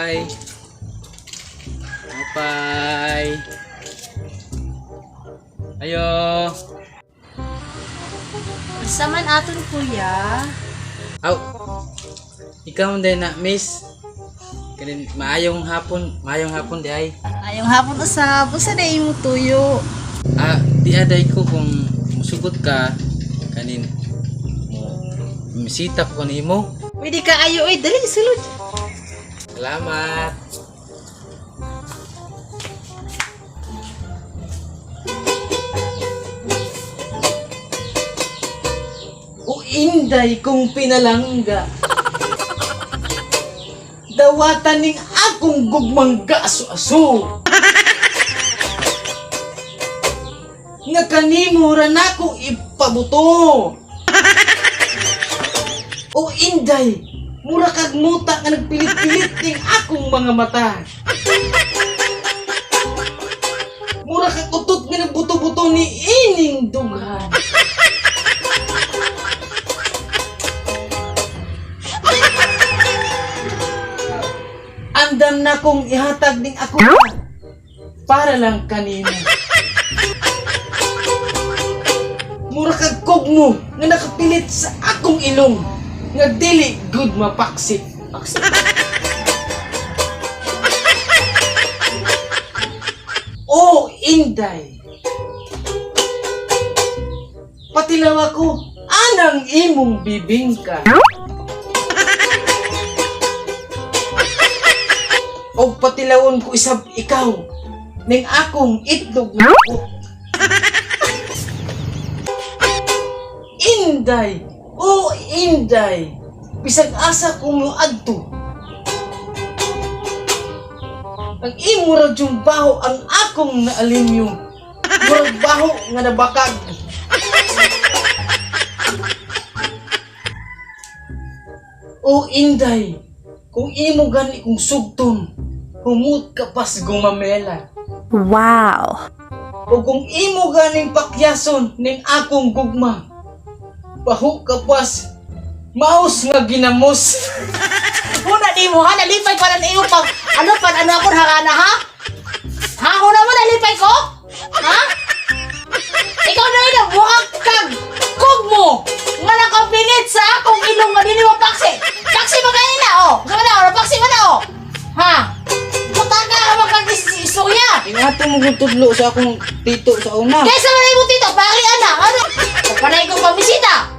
Mapay. Mapay. Ayo. Asa man aton kuya? Aw. Ikaw din na miss. Kanin maayong hapon di ay. Ayong hapon usab, usa na imo tuyo. Di aday ko kung musugot ka kanin mo misita ko nimo. Pwede ka ayo dali sulod. Salamat. O inday kong pinalangga. Dawatan ning akong gugmangga aso-aso. Nga kanimo ra nako ipabuto. O inday, mura kag muta nga nagpilit-pilit ning akong mga mata. Mura kag utot nga nagbuto-buto ni ining dughan. Andam na kong ihatag ning ako para lang kanino. Mura kag kogmo nga nakapilit sa akong ilong nga dili good mapaksit. O inday, patilaw ako anang imong bibingka. O patilawon ko isab ikaw ning akong itlog na puot. Inday, o inday, bisag asa kong moadto. Ang imo ra jung baho ang akong naalimyo. Murag baho nga nabakag. O inday, kung imo gani kong sugton, humut ka pas gumamela. Wow. O kung imo ganing pakyason ning akong gugma, baho ka pas maus nga ginamos. Una di mo ha nalipay para niyo pag ano ako hangana ha? Ha una mo nalipay ko? Ha? Ikaw na ina buhak kag kog mo. Nga nakapilit sa akong ilong nga dili mo paksi. Paksi mo kanina oh. Sama na paksi mo na oh. Ha? Mutaka ka magkagisuya. Ingato mo kong tudlo sa akong tito sa una. Kaysa man mo tito, bakit anak? Ano? Panay ko pamisita.